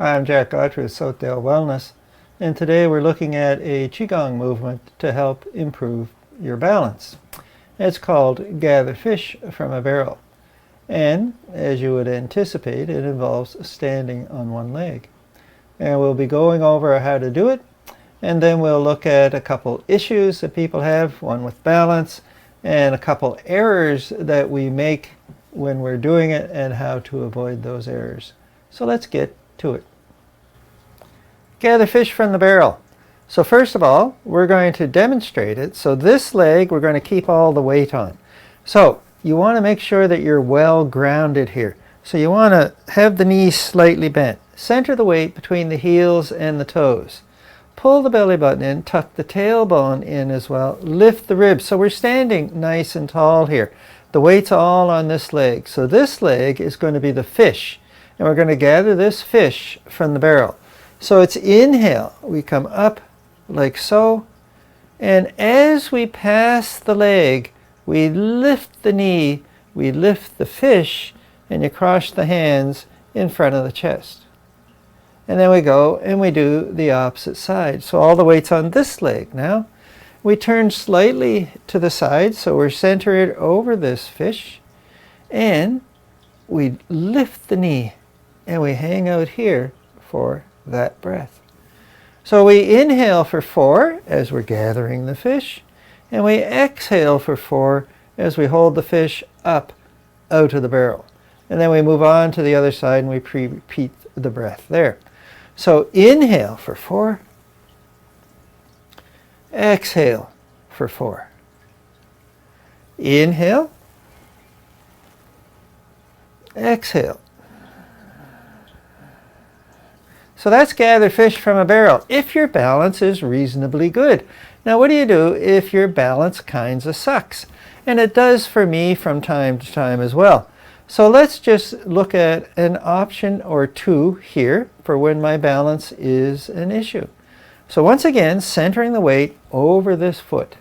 I'm Jack Gautreau with Southdale Wellness, and today we're looking at a qigong movement to help improve your balance. It's called Gather Fish from a Barrel, and as you would anticipate, it involves standing on one leg. And we'll be going over how to do it, and then we'll look at a couple issues that people have, one with balance, and a couple errors that we make when we're doing it and how to avoid those errors. So let's get to it. Gather fish from the barrel. So first of all, we're going to demonstrate it. So this leg we're going to keep all the weight on. So you want to make sure that you're well grounded here. So you want to have the knees slightly bent. Center the weight between the heels and the toes. Pull the belly button in, tuck the tailbone in as well. Lift the ribs. So we're standing nice and tall here. The weight's all on this leg. So this leg is going to be the fish. And we're going to gather this fish from the barrel. So it's inhale. We come up like so. And as we pass the leg, we lift the knee, we lift the fish, and you cross the hands in front of the chest. And then we go and we do the opposite side. So all the weight's on this leg now. We turn slightly to the side, so we're centered over this fish. And we lift the knee and we hang out here for that breath. So we inhale for 4 as we're gathering the fish, and we exhale for 4 as we hold the fish up out of the barrel. And then we move on to the other side and we repeat the breath there. So inhale for 4, exhale for 4. Inhale, exhale. So that's gather fish from a barrel, if your balance is reasonably good. Now what do you do if your balance kinds of sucks? And it does for me from time to time as well. So let's just look at an option or two here for when my balance is an issue. So once again, centering the weight over this foot.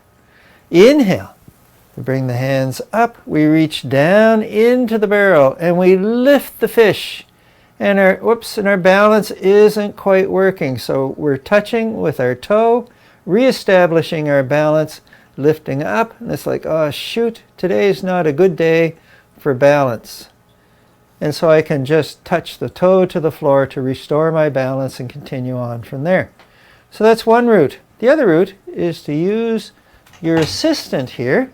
Inhale. We bring the hands up. We reach down into the barrel and we lift the fish. And our balance isn't quite working. So we're touching with our toe, reestablishing our balance, lifting up. And it's like, oh shoot, today's not a good day for balance. And so I can just touch the toe to the floor to restore my balance and continue on from there. So that's one route. The other route is to use your assistant here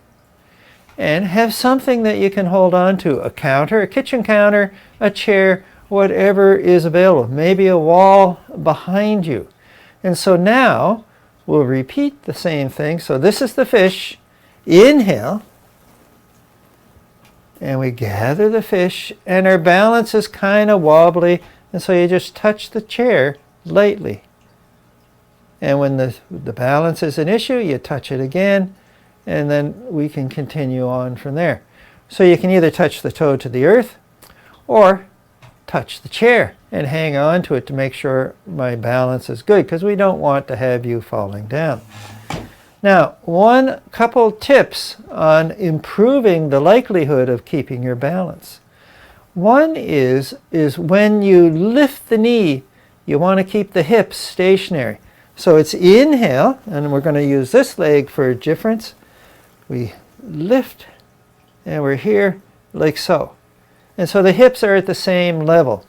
and have something that you can hold on to. A counter, a kitchen counter, a chair, whatever is available. Maybe a wall behind you. And so now we'll repeat the same thing. So this is the fish. Inhale. And we gather the fish, and our balance is kind of wobbly, and so you just touch the chair lightly. And when the balance is an issue, you touch it again, and then we can continue on from there. So you can either touch the toe to the earth, or touch the chair and hang on to it to make sure my balance is good, because we don't want to have you falling down. Now, one couple tips on improving the likelihood of keeping your balance. One is when you lift the knee, you want to keep the hips stationary. So it's inhale, and we're going to use this leg for a difference. We lift, and we're here like so. And so the hips are at the same level.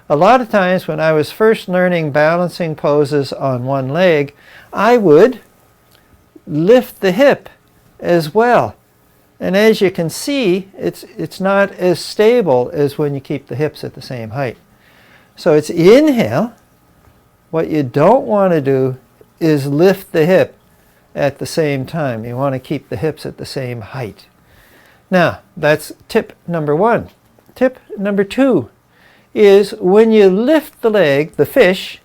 A lot of times when I was first learning balancing poses on one leg, I would lift the hip as well. And as you can see, it's not as stable as when you keep the hips at the same height. So it's inhale. What you don't want to do is lift the hip at the same time. You want to keep the hips at the same height. Now, that's tip number 1. Tip number 2 is when you lift the leg, the fish,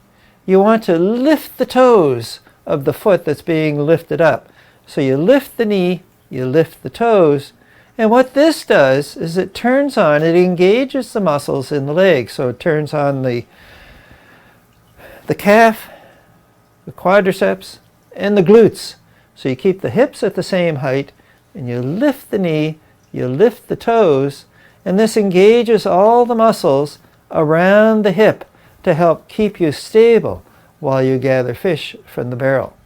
you want to lift the toes of the foot that's being lifted up. So you lift the knee, you lift the toes, and what this does is it turns on, it engages the muscles in the leg. So it turns on the calf, the quadriceps, and the glutes. So you keep the hips at the same height, and you lift the knee, you lift the toes, and this engages all the muscles around the hip, to help keep you stable while you gather fish from the barrel.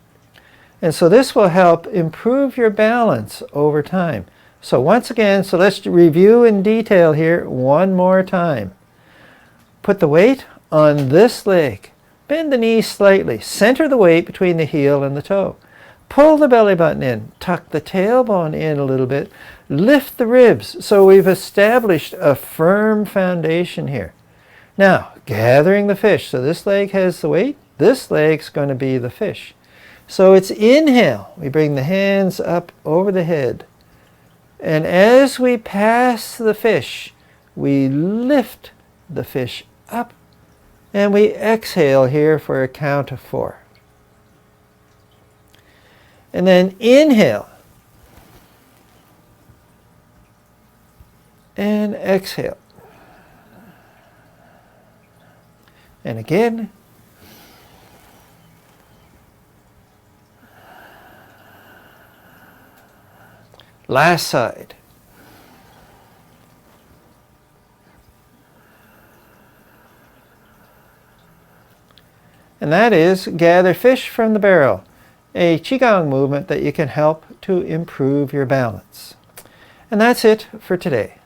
And so this will help improve your balance over time. So once again, so let's review in detail here one more time. Put the weight on this leg. Bend the knee slightly. Center the weight between the heel and the toe. Pull the belly button in. Tuck the tailbone in a little bit. Lift the ribs. So we've established a firm foundation here. Now, gathering the fish. So this leg has the weight. This leg's going to be the fish. So it's inhale. We bring the hands up over the head. And as we pass the fish, we lift the fish up. And we exhale here for a count of 4. And then inhale. And exhale. And again. Last side. And that is gather fish from the barrel, a qigong movement that you can help to improve your balance. And that's it for today.